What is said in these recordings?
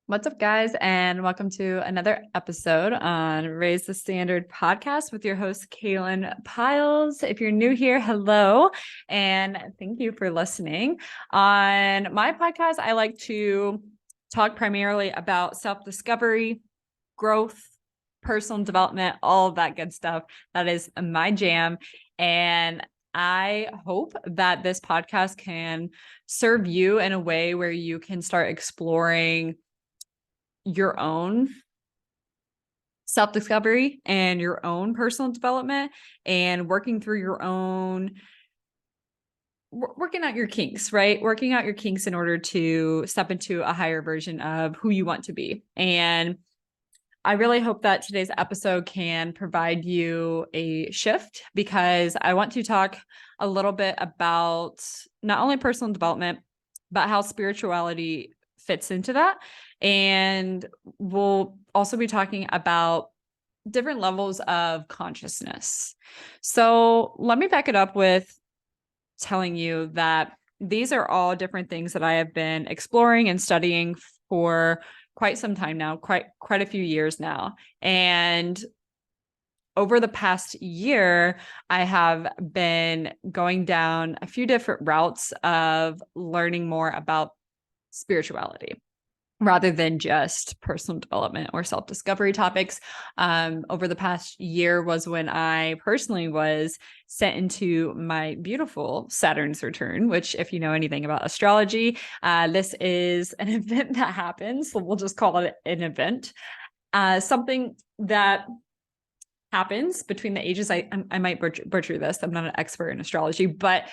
What's up, guys, and welcome to another episode on Raise the Standard podcast with your host, Kaylin Piles. If you're new here, hello, and thank you for listening. On my podcast, I like to talk primarily about self-discovery, growth, personal development, all of that good stuff. That is my jam. And I hope that this podcast can serve you in a way where you can start exploring your own self-discovery and your own personal development and working through your own working out your kinks, right? Working out your kinks in order to step into a higher version of who you want to be. And I really hope that today's episode can provide you a shift, because I want to talk a little bit about not only personal development, but how spirituality fits into that. And we'll also be talking about different levels of consciousness. So let me back it up with telling you that these are all different things that I have been exploring and studying for quite some time now, quite a few years now. And over the past year, I have been going down a few different routes of learning more about spirituality rather than just personal development or self-discovery topics. Over the past year was when I personally was sent into my beautiful Saturn's return, which, if you know anything about astrology, this is an event that happens. So we'll just call it an event. Something that happens between the ages, I might butcher this. I'm not an expert in astrology, but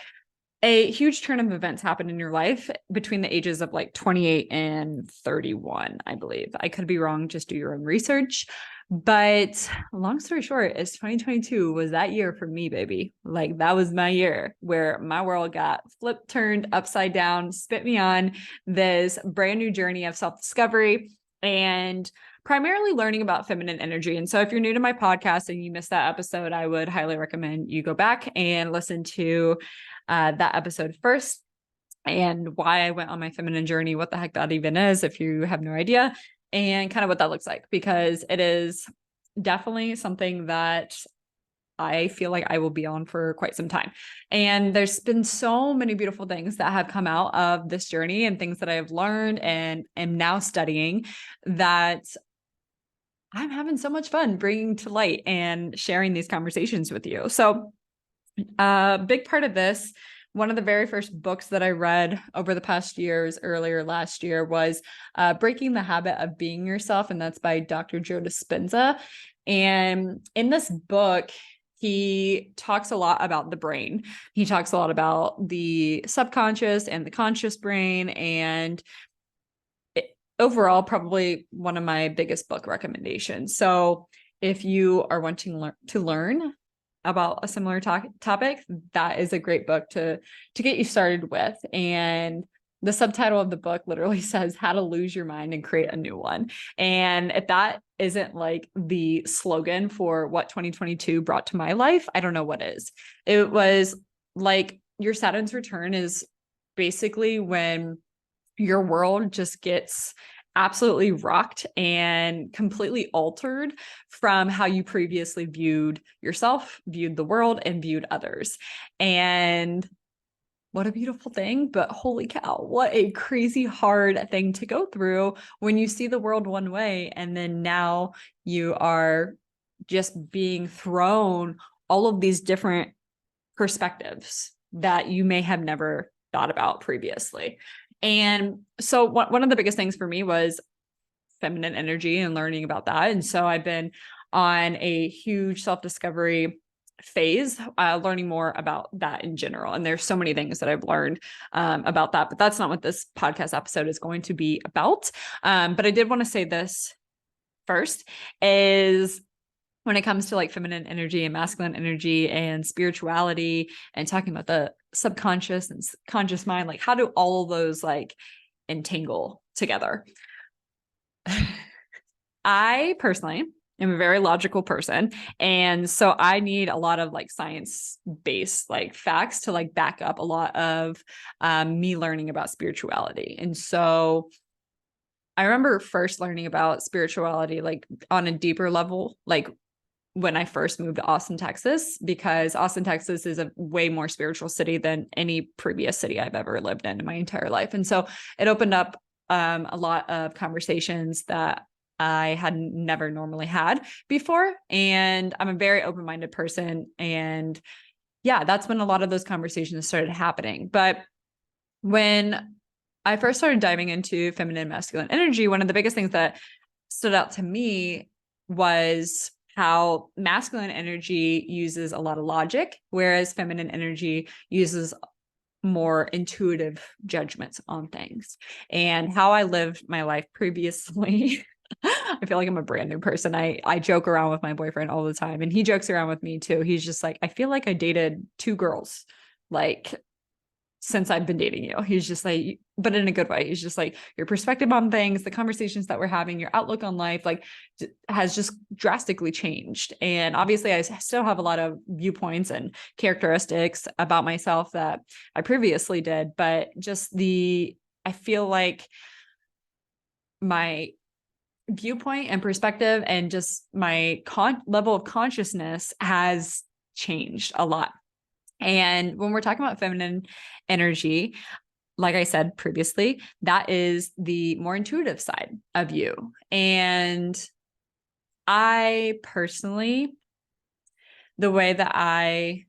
a huge turn of events happen in your life between the ages of like 28 and 31, I believe. I could be wrong, just do your own research. But long story short, is 2022 was that year for me, baby. Like, that was my year where my world got flipped, turned upside down, spit me on this brand new journey of self-discovery and primarily learning about feminine energy. And so if you're new to my podcast and you missed that episode, I would highly recommend you go back and listen to that episode first, and why I went on my feminine journey, what the heck that even is, if you have no idea, and kind of what that looks like, because it is definitely something that I feel like I will be on for quite some time. And there's been so many beautiful things that have come out of this journey and things that I have learned and am now studying that I'm having so much fun bringing to light and sharing these conversations with you. So a big part of this, one of the very first books that I read over the past years, earlier last year, was Breaking the Habit of Being Yourself. And that's by Dr. Joe Dispenza. And in this book, he talks a lot about the brain. He talks a lot about the subconscious and the conscious brain. And overall, probably one of my biggest book recommendations. So if you are wanting to learn about a similar topic, that is a great book to get you started with. And the subtitle of the book literally says How to Lose Your Mind and Create a New One. And if that isn't like the slogan for what 2022 brought to my life, I don't know what is. It was like your Saturn's return is basically when your world just gets absolutely rocked and completely altered from how you previously viewed yourself, viewed the world, and viewed others. And what a beautiful thing, but holy cow, what a crazy hard thing to go through when you see the world one way and then now you are just being thrown all of these different perspectives that you may have never thought about previously. And so one of the biggest things for me was feminine energy and learning about that. And so I've been on a huge self-discovery phase, learning more about that in general. And there's so many things that I've learned about that, but that's not what this podcast episode is going to be about. But I did want to say this first, is when it comes to like feminine energy and masculine energy and spirituality and talking about the subconscious and conscious mind, like how do all of those like entangle together? I personally am a very logical person. And so I need a lot of like science-based like facts to like back up a lot of me learning about spirituality. And so I remember first learning about spirituality, like on a deeper level, like when I first moved to Austin, Texas, because Austin, Texas is a way more spiritual city than any previous city I've ever lived in my entire life. And so it opened up a lot of conversations that I had never normally had before. And I'm a very open-minded person. And yeah, that's when a lot of those conversations started happening. But when I first started diving into feminine and masculine energy, one of the biggest things that stood out to me was how masculine energy uses a lot of logic, whereas feminine energy uses more intuitive judgments on things. And how I lived my life previously, I feel like I'm a brand new person. I joke around with my boyfriend all the time, and he jokes around with me too. He's just like, I feel like I dated two girls, like since I've been dating you. He's just like, but in a good way. He's just like, your perspective on things, the conversations that we're having, your outlook on life, like has just drastically changed. And obviously I still have a lot of viewpoints and characteristics about myself that I previously did, but just I feel like my viewpoint and perspective and just my level of consciousness has changed a lot. And when we're talking about feminine energy, like I said previously, that is the more intuitive side of you. And I personally, the way that I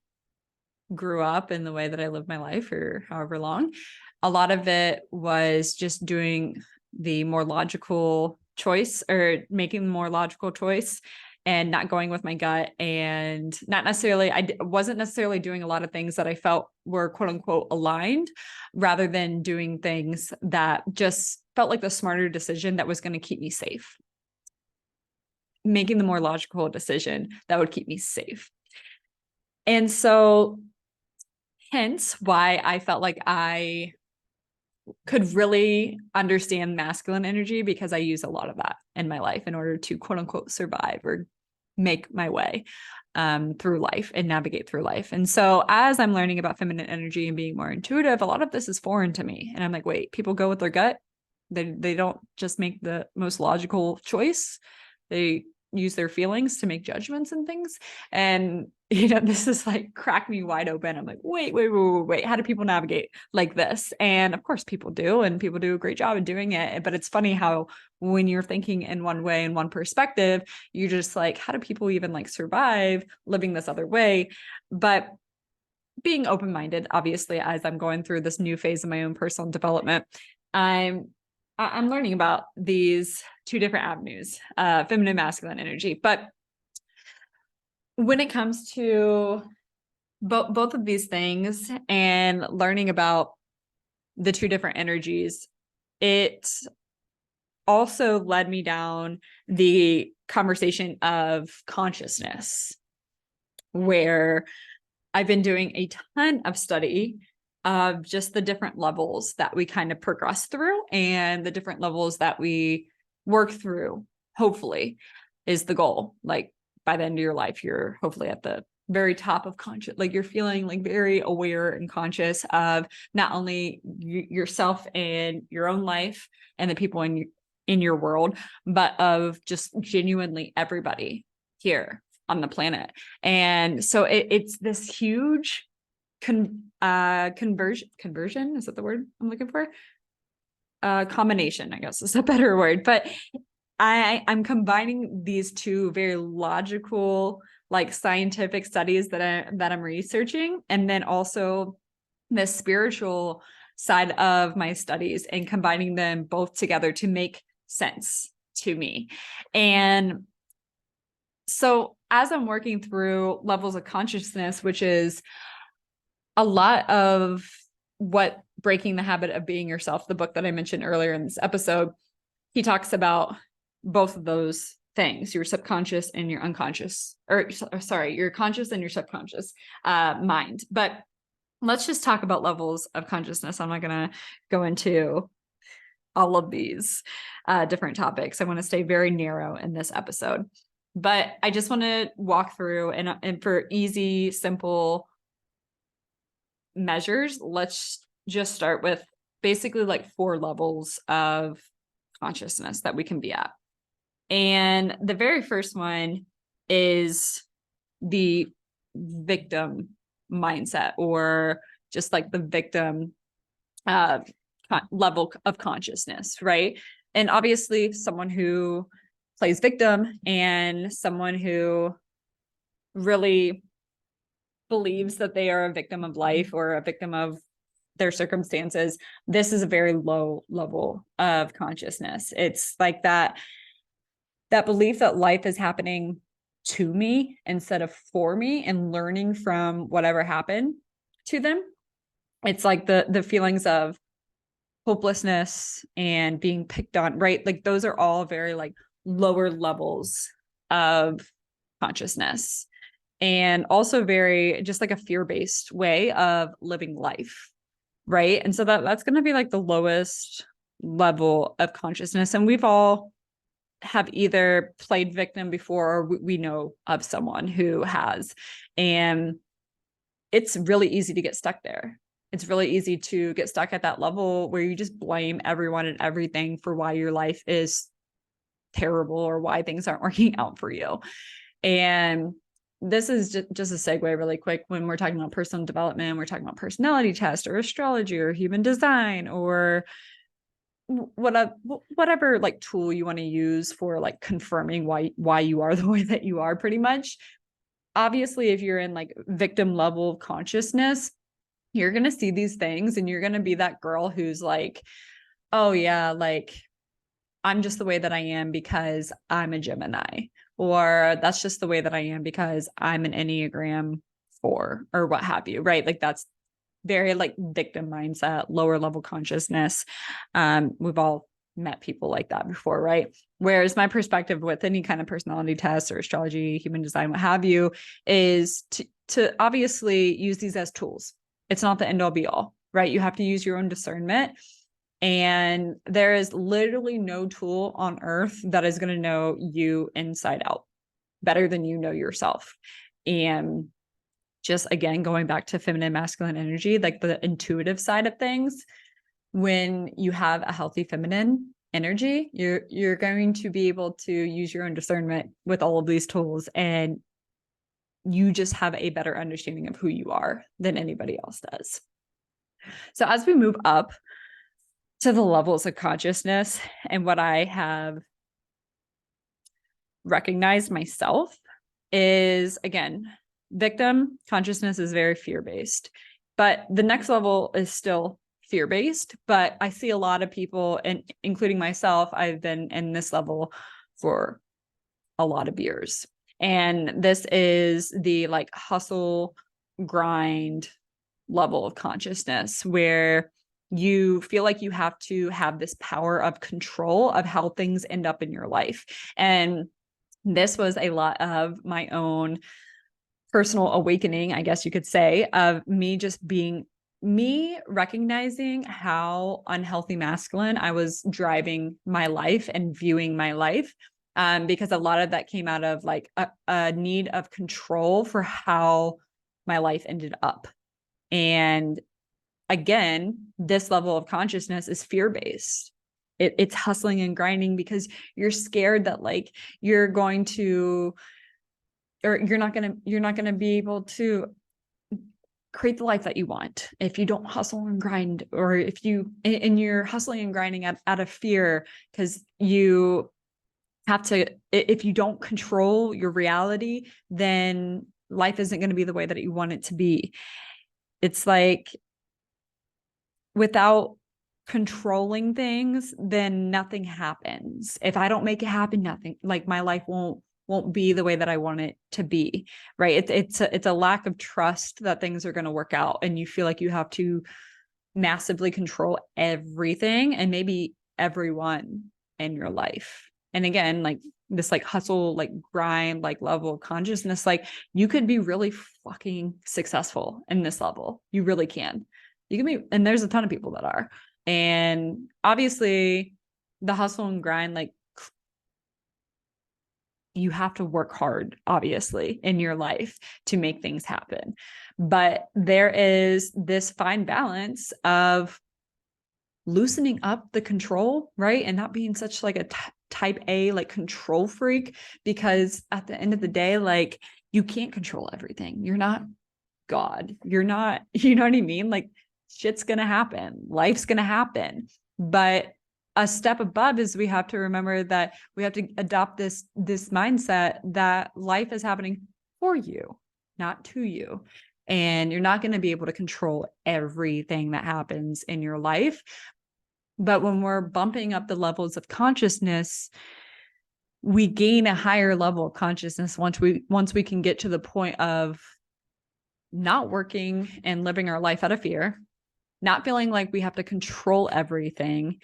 grew up and the way that I lived my life for however long, a lot of it was just doing the more logical choice or making the more logical choice and not going with my gut, and not necessarily, I wasn't necessarily doing a lot of things that I felt were quote unquote aligned, rather than doing things that just felt like the smarter decision that was going to keep me safe. Making the more logical decision that would keep me safe. And so hence why I felt like I could really understand masculine energy, because I use a lot of that in my life in order to quote unquote survive or make my way through life and navigate through life. And so as I'm learning about feminine energy and being more intuitive, a lot of this is foreign to me. And I'm like, wait, people go with their gut. They don't just make the most logical choice. They use their feelings to make judgments and things. And this is like cracked me wide open. I'm like, wait, how do people navigate like this? And of course people do, and people do a great job of doing it. But it's funny how when you're thinking in one way, in one perspective, you're just like, how do people even like survive living this other way? But being open-minded, obviously, as I'm going through this new phase of my own personal development, I'm learning about these two different avenues, feminine, masculine energy. But when it comes to both of these things and learning about the two different energies, it also led me down the conversation of consciousness, where I've been doing a ton of study of just the different levels that we kind of progress through and the different levels that we work through, hopefully, is the goal. Like by the end of your life, you're hopefully at the very top of conscious, like you're feeling like very aware and conscious of not only yourself and your own life and the people in your world, but of just genuinely everybody here on the planet. And so it's this huge conversion, is that the word I'm looking for? Combination, I guess is a better word. But I'm combining these two very logical, like scientific studies that I'm researching, and then also the spiritual side of my studies, and combining them both together to make sense to me. And so as I'm working through levels of consciousness, which is a lot of what Breaking the Habit of Being Yourself, the book that I mentioned earlier in this episode, he talks about both of those things, your subconscious and your unconscious, or sorry, your conscious and your subconscious mind. But let's just talk about levels of consciousness. I'm not going to go into all of these different topics. I want to stay very narrow in this episode, but I just want to walk through and for easy, simple measures, let's just start with basically like 4 levels of consciousness that we can be at. And the very first one is the victim mindset, or just like the victim level of consciousness, right? And obviously someone who plays victim and someone who really believes that they are a victim of life or a victim of their circumstances, this is a very low level of consciousness. It's like that belief that life is happening to me instead of for me, and learning from whatever happened to them. It's like the feelings of hopelessness and being picked on, right? Like those are all very like lower levels of consciousness, and also very just like a fear-based way of living life, right? And so that's going to be like the lowest level of consciousness. And we've all have either played victim before, or we know of someone who has. And it's really easy to get stuck there. It's really easy to get stuck at that level where you just blame everyone and everything for why your life is terrible or why things aren't working out for you. And this is just a segue really quick. When we're talking about personal development, we're talking about personality tests or astrology or human design or whatever like tool you want to use for like confirming why you are the way that you are, pretty much. Obviously, if you're in like victim level consciousness, you're going to see these things and you're going to be that girl who's like, oh yeah, like I'm just the way that I am because I'm a Gemini, or that's just the way that I am because I'm an Enneagram 4 or what have you, right? Like that's very like victim mindset, lower level consciousness. We've all met people like that before, right? Whereas my perspective with any kind of personality test or astrology, human design, what have you, is to obviously use these as tools. It's not the end all be all, right? You have to use your own discernment. And there is literally no tool on earth that is going to know you inside out better than you know yourself. And just again, going back to feminine, masculine energy, like the intuitive side of things, when you have a healthy feminine energy, you're going to be able to use your own discernment with all of these tools, and you just have a better understanding of who you are than anybody else does. So as we move up to the levels of consciousness, and what I have recognized myself is, again, victim consciousness is very fear-based, but the next level is still fear-based. But I see a lot of people, and including myself, I've been in this level for a lot of years. And this is the like hustle, grind level of consciousness, where you feel like you have to have this power of control of how things end up in your life. And this was a lot of my own personal awakening, I guess you could say, of me just being me recognizing how unhealthy masculine I was driving my life and viewing my life. Because a lot of that came out of like a need of control for how my life ended up. And again, this level of consciousness is fear-based. It's hustling and grinding because you're scared that like you're going to, or you're not going to be able to create the life that you want if you don't hustle and grind, or if you, and you're hustling and grinding out of fear because you have to, if you don't control your reality, then life isn't going to be the way that you want it to be. It's like, without controlling things, then nothing happens. If I don't make it happen, nothing, like my life won't be the way that I want it to be, right? It's a lack of trust that things are going to work out, and you feel like you have to massively control everything and maybe everyone in your life. And again, like this like hustle, like grind, like level of consciousness, like you could be really fucking successful in this level. You really can. You can be, and there's a ton of people that are. And obviously the hustle and grind, like you have to work hard, obviously, in your life to make things happen. But there is this fine balance of loosening up the control, right? And not being such like a type A, like control freak, because at the end of the day, like you can't control everything. You're not God. You're not, you know what I mean? Like shit's going to happen. Life's going to happen. But a step above is we have to remember that we have to adopt this mindset that life is happening for you, not to you. And you're not going to be able to control everything that happens in your life. But when we're bumping up the levels of consciousness, we gain a higher level of consciousness once we can get to the point of not working and living our life out of fear, not feeling like we have to control everything,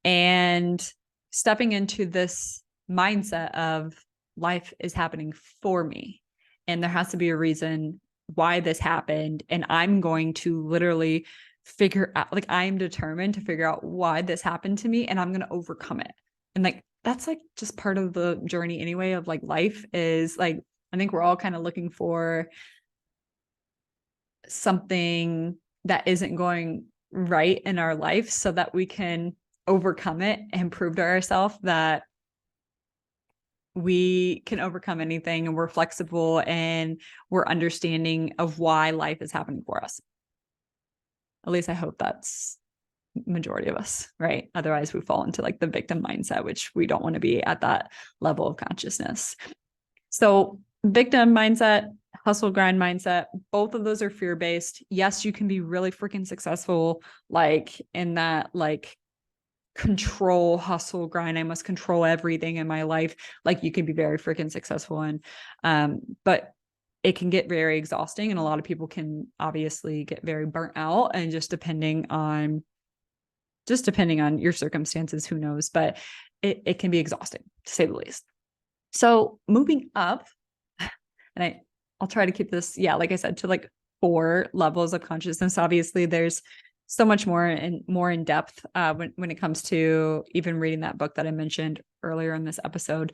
and stepping into this mindset of life is happening for me. And there has to be a reason why this happened. And I'm going to literally figure out, like, I am determined to figure out why this happened to me, and I'm going to overcome it. And like, that's like just part of the journey anyway of like life is like, I think we're all kind of looking for something that isn't going right in our life so that we can overcome it and prove to ourselves that we can overcome anything and we're flexible and we're understanding of why life is happening for us. At least I hope that's majority of us, right? Otherwise we fall into like the victim mindset, which we don't want to be at that level of consciousness. So victim mindset, hustle grind mindset, both of those are fear-based. Yes, you can be really freaking successful, like in that like control, hustle grind, I must control everything in my life. Like you can be very freaking successful in, but it can get very exhausting. And a lot of people can obviously get very burnt out, and just depending on your circumstances, who knows, but it can be exhausting to say the least. So moving up, and I'll try to keep this, like I said, to like 4 levels of consciousness. Obviously, there's so much more and more in depth when it comes to even reading that book that I mentioned earlier in this episode.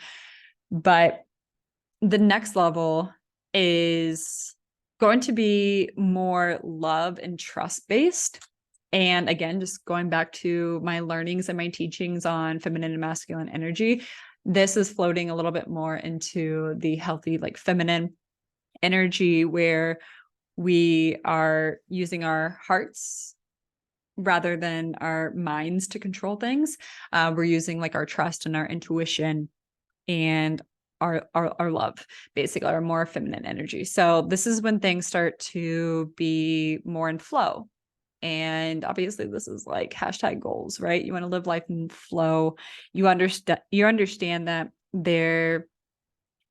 But the next level is going to be more love and trust based. And again, just going back to my learnings and my teachings on feminine and masculine energy, this is floating a little bit more into the healthy, like feminine energy, where we are using our hearts rather than our minds to control things. We're using like our trust and our intuition and our love, basically our more feminine energy. So this is when things start to be more in flow. And obviously this is like hashtag goals, right? You want to live life in flow. You understand that there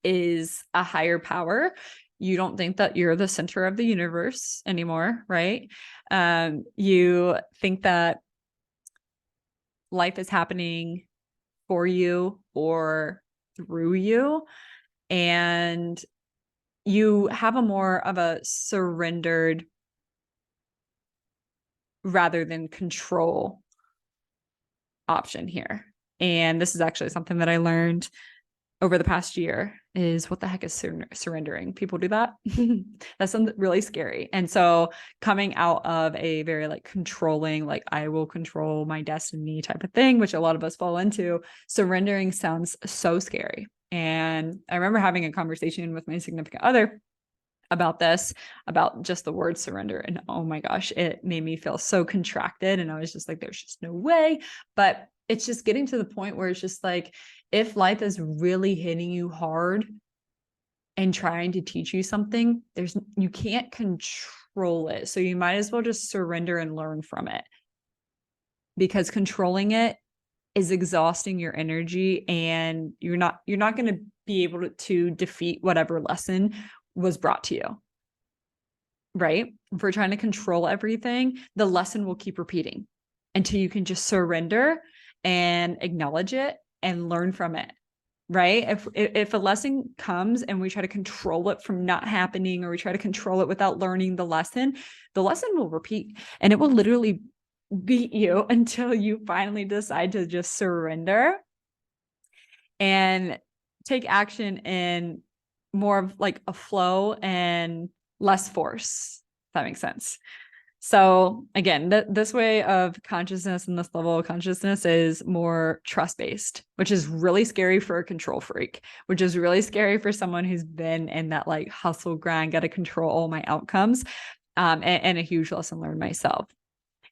is a higher power. You don't think that you're the center of the universe anymore, right? You think that life is happening for you or through you, and you have a more of a surrendered rather than control option here. And this is actually something that I learned over the past year, is what the heck is surrendering? People do that. That's something really scary. And so coming out of a very like controlling, like I will control my destiny type of thing, which a lot of us fall into, surrendering sounds so scary. And I remember having a conversation with my significant other about this, about just the word surrender. And oh my gosh, it made me feel so contracted. And I was just like, there's just no way. But it's just getting to the point where it's just like, if life is really hitting you hard and trying to teach you something, you can't control it. So you might as well just surrender and learn from it, because controlling it is exhausting your energy, and you're not going to be able to defeat whatever lesson was brought to you. Right? If we're trying to control everything, the lesson will keep repeating until you can just surrender and acknowledge it and learn from it. Right? If a lesson comes and we try to control it from not happening, or we try to control it without learning the lesson will repeat, and it will literally beat you until you finally decide to just surrender and take action in more of like a flow and less force, if that makes sense. So again, this way of consciousness and this level of consciousness is more trust-based, which is really scary for a control freak, which is really scary for someone who's been in that like hustle grind, got to control all my outcomes, and a huge lesson learned myself.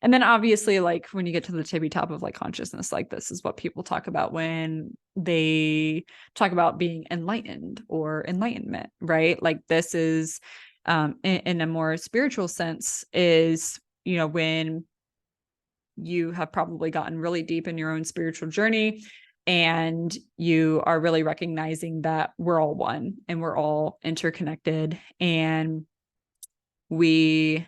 And then obviously, like when you get to the tippy top of like consciousness, like this is what people talk about when they talk about being enlightened or enlightenment, right? Like this is in a more spiritual sense is, when you have probably gotten really deep in your own spiritual journey and you are really recognizing that we're all one and we're all interconnected and we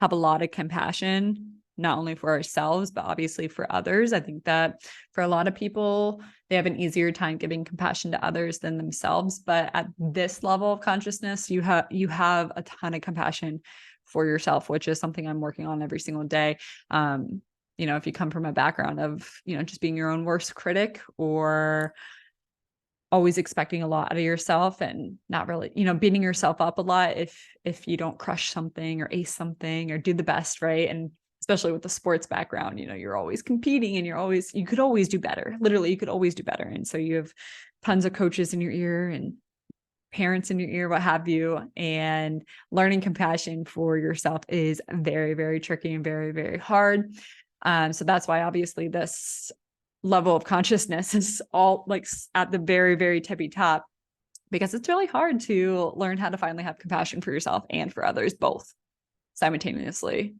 have a lot of compassion, not only for ourselves, but obviously for others. I think that for a lot of people, they have an easier time giving compassion to others than themselves. But at this level of consciousness, you have a ton of compassion for yourself, which is something I'm working on every single day. If you come from a background of, just being your own worst critic or always expecting a lot out of yourself and not really, beating yourself up a lot if you don't crush something or ace something or do the best, right? And especially with the sports background, you're always competing and you could always do better. Literally, you could always do better. And so you have tons of coaches in your ear and parents in your ear, what have you, and learning compassion for yourself is very, very tricky and very, very hard. So that's why obviously this level of consciousness is all like at the very, very tippy top, because it's really hard to learn how to finally have compassion for yourself and for others both simultaneously,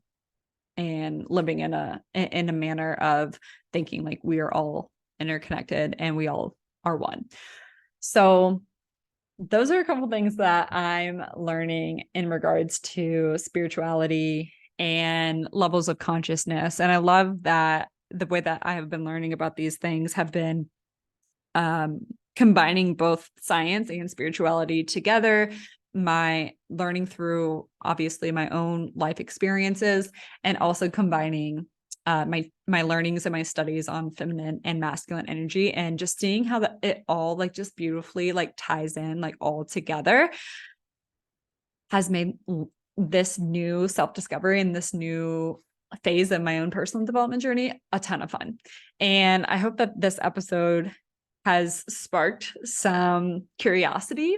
and living in a manner of thinking like we are all interconnected and we all are one. So those are a couple things that I'm learning in regards to spirituality and levels of consciousness. And I love that the way that I have been learning about these things have been combining both science and spirituality together, my learning through obviously my own life experiences, and also combining my learnings and my studies on feminine and masculine energy, and just seeing how it all like just beautifully like ties in like all together has made this new self-discovery and this new phase of my own personal development journey a ton of fun. And I hope that this episode has sparked some curiosity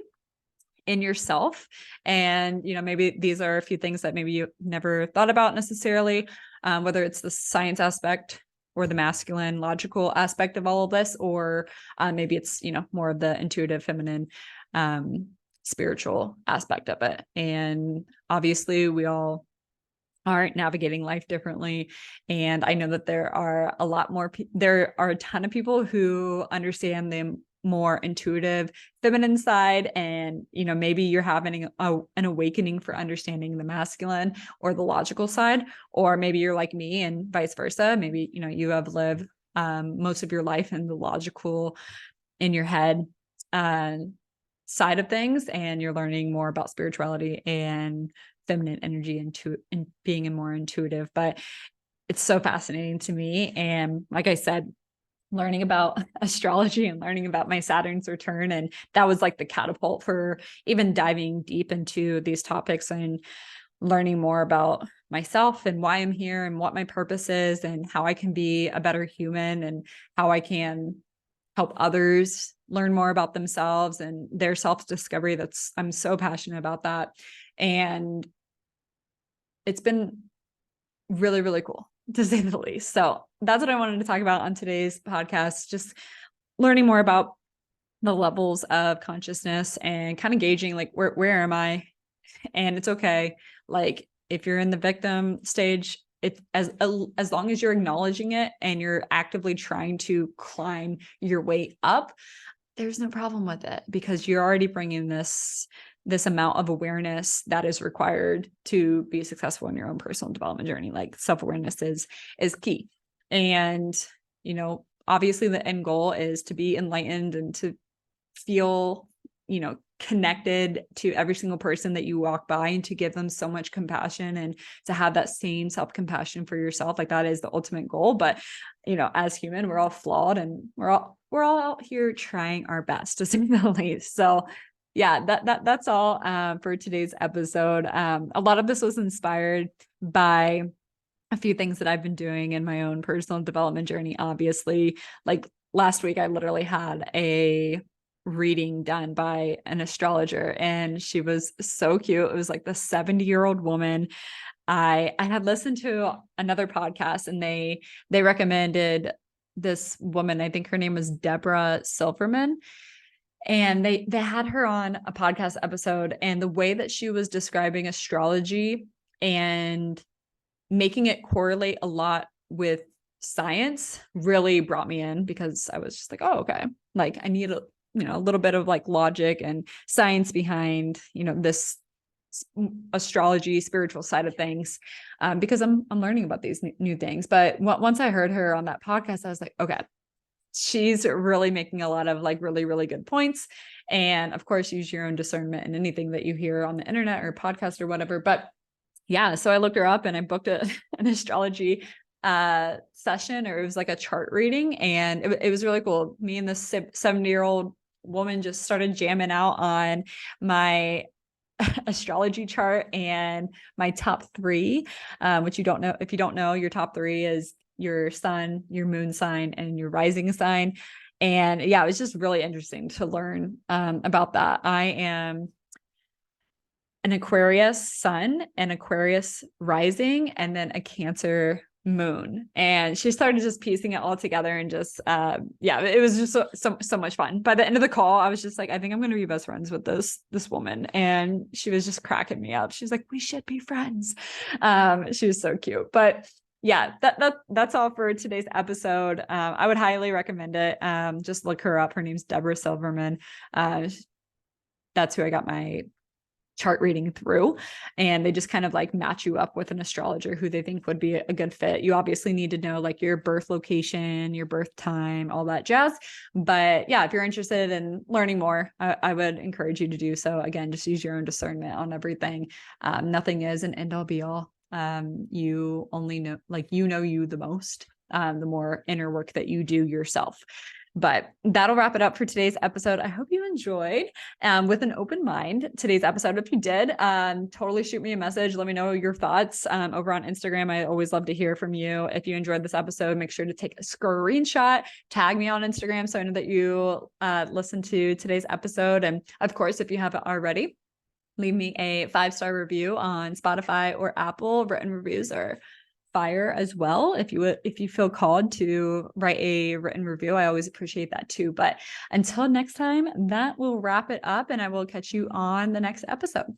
in yourself. And, maybe these are a few things that maybe you never thought about necessarily, whether it's the science aspect or the masculine logical aspect of all of this, or maybe it's, more of the intuitive feminine spiritual aspect of it. And obviously we all are navigating life differently. And I know that there are a ton of people who understand the more intuitive feminine side. And, maybe you're having an awakening for understanding the masculine or the logical side, or maybe you're like me and vice versa. Maybe, you have lived most of your life in the logical in your head side of things, and you're learning more about spirituality and feminine energy and being more intuitive. But it's so fascinating to me. And like I said, learning about astrology and learning about my Saturn's return, and that was like the catapult for even diving deep into these topics and learning more about myself and why I'm here and what my purpose is and how I can be a better human and how I can help others learn more about themselves and their self-discovery. I'm so passionate about that. And it's been really, really cool, to say the least. So that's what I wanted to talk about on today's podcast, just learning more about the levels of consciousness and kind of gauging like, where am I? And it's okay. Like if you're in the victim stage, it's as long as you're acknowledging it and you're actively trying to climb your way up, there's no problem with it, because you're already bringing this amount of awareness that is required to be successful in your own personal development journey. Like self-awareness is key. And, obviously the end goal is to be enlightened and to feel, connected to every single person that you walk by, and to give them so much compassion and to have that same self-compassion for yourself. Like that is the ultimate goal. But, as human, we're all flawed and we're all out here trying our best, to say the least. So yeah, that's all for today's episode. A lot of this was inspired by a few things that I've been doing in my own personal development journey. Obviously, like last week, I literally had a reading done by an astrologer, and she was so cute. It was like the 70-year-old woman. I had listened to another podcast, and they recommended this woman. I think her name was Deborah Silverman. And they had her on a podcast episode, and the way that she was describing astrology and making it correlate a lot with science really brought me in, because I was just like, oh, okay. Like I need a little bit of like logic and science behind, this astrology, spiritual side of things, because I'm learning about these new things. But once I heard her on that podcast, I was like, okay, she's really making a lot of like really, really good points. And of course, use your own discernment in anything that you hear on the internet or podcast or whatever. But yeah, so I looked her up and I booked an astrology session, or it was like a chart reading, and it was really cool. Me and this 70-year-old woman just started jamming out on my astrology chart and my top three, which you don't know. If you don't know, your top three is your sun, your moon sign, and your rising sign. And yeah, it was just really interesting to learn about that. I am an Aquarius sun, an Aquarius rising, and then a Cancer moon. And she started just piecing it all together, and just it was just so much fun. By the end of the call, I was just like, I think I'm going to be best friends with this woman. And she was just cracking me up. She's like, we should be friends. She was so cute. But yeah, that's all for today's episode. I would highly recommend it. Just look her up. Her name's Deborah Silverman. That's who I got my chart reading through, and they just kind of like match you up with an astrologer who they think would be a good fit. You obviously need to know like your birth location, your birth time, all that jazz. But yeah, if you're interested in learning more, I would encourage you to do so. Again, just use your own discernment on everything. Nothing is an end all be all. You only know, like, you the most, the more inner work that you do yourself. But that'll wrap it up for today's episode. I hope you enjoyed with an open mind today's episode. If you did, totally shoot me a message. Let me know your thoughts over on Instagram. I always love to hear from you. If you enjoyed this episode, make sure to take a screenshot, tag me on Instagram so I know that you listened to today's episode. And of course, if you haven't already, leave me a 5-star review on Spotify or Apple. Written reviews are fire as well. If you feel called to write a written review, I always appreciate that too. But until next time, that will wrap it up, and I will catch you on the next episode.